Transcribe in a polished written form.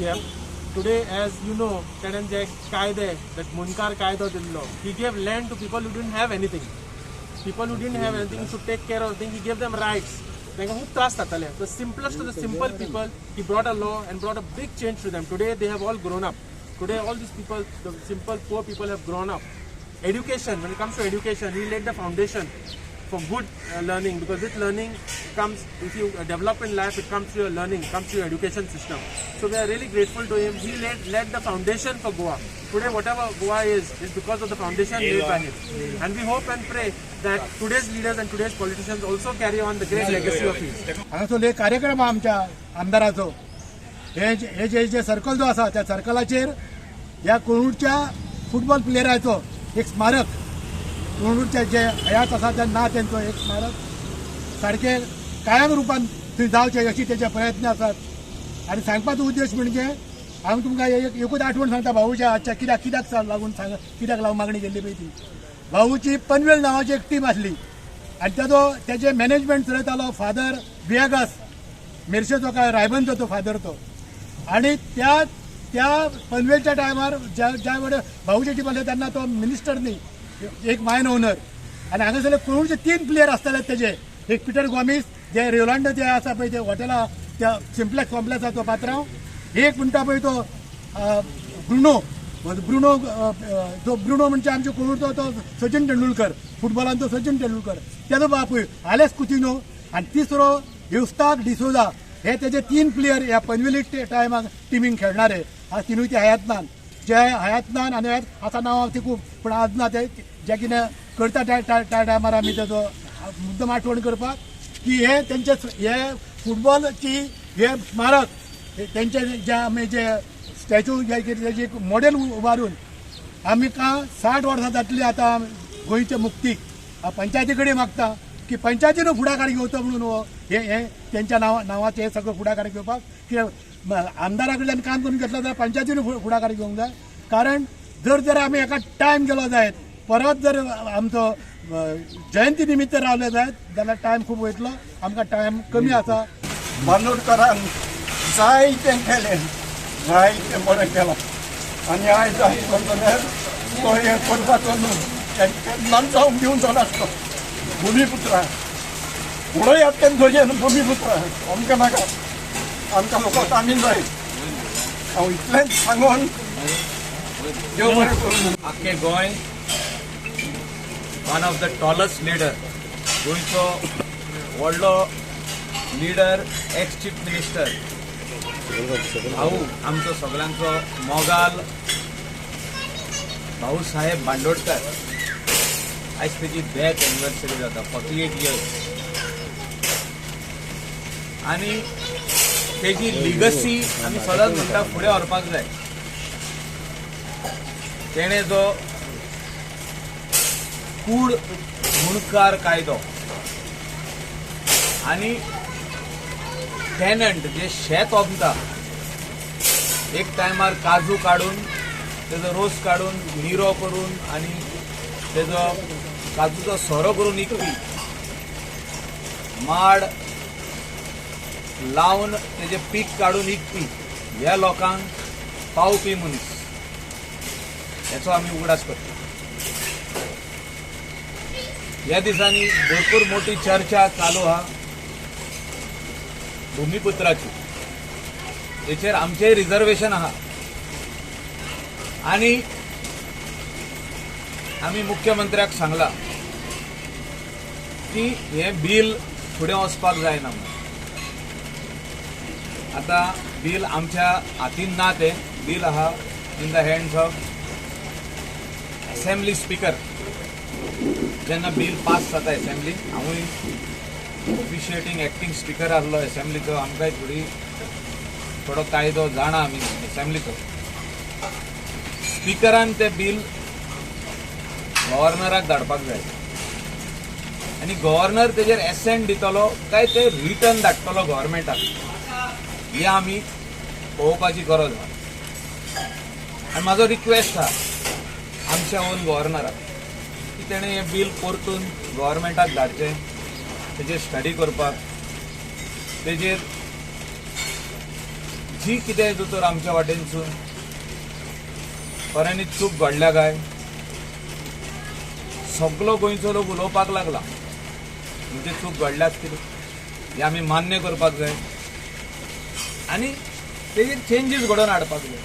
them. Today, as you know, Jack Kaide, that Munkar Kaida Dillo, he gave land to people who didn't have anything. People who didn't have anything should take care of things. He gave them rights. The simplest to the simple people, he brought a law and brought a big change to them. Today, they have all grown up. Today, all these people, the simple poor people have grown up. Education, when it comes to education, he laid the foundation for good learning, because with learning comes, if you develop in life, it comes to your learning, comes to your education system. So we are really grateful to him. He laid the foundation for Goa. Today whatever Goa is because of the foundation laid by him. And we hope and pray that today's leaders and today's politicians also carry on the great legacy of his. हांगासो एक कार्यक्रम आमच्या आमदाराचो हे जे circle जो आसा त्या सर्कलाचेर ह्या कोणूरच्या football प्लेयराचो एक स्मारक, कोणूरचे जे हयात आसा त्या ना त्यांचो एक स्मारक सारखे कायम रुपान थंय जावचे अशी तेजे प्रयत्न आसात. आनी सांगपाचो उद्देश म्हणजे हांव तुमकां एकूच आठवण सांगता भाऊच्या आजच्या कित्याक लागून कित्याक लागून मागणी केल्ली पळय ती. भाऊची पनवेल नांवाची एक टीम आसली आनी तेजे मॅनेजमेंट चलयतालो फादर बियागास, मेर्शेचो काय रायबंदचो तो फादर तो. आनी त्या पनवेलच्या टायमार ज्या वेळेस भाऊची टीम आसली तेन्ना तो मिनिस्टर न्ही, एक मायन ओनर. आनी हांगासरले कोणूरचे 3 प्लेयर आसताले तेजे. एक पीटर गॉमिस जे रेवलांडो जे आसा पळय ते हॉटेला त्या सिम्प्लेक्स कॉम्प्लेक्सा तो पात्रांव. एक म्हणटा पळय तो ब्रुनो म्हणजे आमचे कोणूरचो तो सचिन तेंडुलकर, फुटबॉलान तो सचिन तेंडुलकर तेजो बापूय आलेस कुतिनो. आनी तिसरो युस्ताक डिसोजा. हे तेजे 3 प्लेयर ह्या पनवेली टायमाक टिमीक खेळणारे. आज तिनूय ते हयातनान आनी आतां नांव ती खूब, पूण आज ना ते जे कितें करता त्या टायमार आमी तेजो मुद्दम आठवण करपाक की हे तेंचे हे फुटबॉलची हे स्मारक तेंचे जे आमी जे स्टॅच्यू तेजी मॉडेल उबारून आमकां 60 वर्सां जातली आतां गोंयच्या मुक्तीक. पंचायती कडेन मागता की पंचायतीन फुडाकार घेवचो म्हणून हे तेंच्या नांवाचें हे सगळं फुडाकार घेवपाक. कित्याक आमदारा कडल्यान काम करून घेतलो जाल्यार पंचायतीन फुडाकार घेवंक जाय. कारण जर आमी एका टायम गेलो जायत, परत जर आमचो जयंती निमित्त रावले जायत जाल्यार टायम खूब वयतलो. आमकां टायम कमी आसा. बांदोडकरान जायतें केलें, जायतें बरें केलां. आनी आयज जाल्यार तो हें करपाचो न्हू, केन्नाच जावंक दिवचो नासलो. भुमिपुत्रा पळयात तें धोयेन भुमिपुत्रा आमकां नाका, आमकां लोकांक आमीन जाय. हांव इतलेंच सांगून देव बरें करूं. आख्खे Goa one of the टॉलस्ट leader, गोंयचो व्हडलो लीडर, एक्स चीफ मिनिस्टर भाऊ आमचो सगळ्यांचो मोगाल भाऊ साहेब बांदोडकर. आयज तेजी डेथ एनिवर्सरी जाता, 48 इयर्स. आनी तेजी लिगसी आमी सदांच म्हणटा फुडें व्हरपाक जाय. तेणें जो कूड मुणकार कायदो आनी टॅनंट जे शेत ओंपता, एक टायमार काजू काडून तेजो रोस काडून निरो करून आनी तेजो काजूचो सोरो करून विकपी, माड लावन तेजे पीक काडून विकपी ह्या लोकांक पावपी मनीस, हेचो आमी उगडास करता. ह्या दिसांनी भरपूर मोठी चर्चा चालू आहा भुमिपुत्राची. हेचेर आमचें रिजर्वेशन आहा आनी आमी मुख्यमंत्र्याक सांगला की हे बील फुडें वचपाक जायना म्हणून. आतां बील आमच्या हातीन ना, तें बील आहा in the hands of assembly speaker. जेन्ना बील पास जाता असेंब्लीन, हांवूय ऑफिशिएटींग एक्टींग स्पीकर आसलो असेंब्लीचो, आमकांय थोडो कायदो जाणा आमी असेंब्लीचो. स्पीकरान तें बील गव्हर्नराक धाडपाक जाय आनी गव्हर्नर तेजेर एसेंट दितलो काय ते रिटर्न धाडटलो गव्हर्मेंटाक, ही आमी पळोवपाची गरज आहा. आनी म्हाजो रिक्वेस्ट आहा आमच्या ओन गव्हर्नराक की तेणें हें बील परतून गव्हर्मेंटाक धाडचें, तेजेर स्टडी करपाक, तेजेर जी कितें दोतोर आमच्या वाटेनसून खऱ्यांनी चूक घडल्या काय सगळो गोंयचो लोक उलोवपाक लागला म्हणजे चूक घडल्याच कितें हे आमी मान्य करपाक जाय आनी तेजेर चेंजीस घडोवन हाडपाक जाय.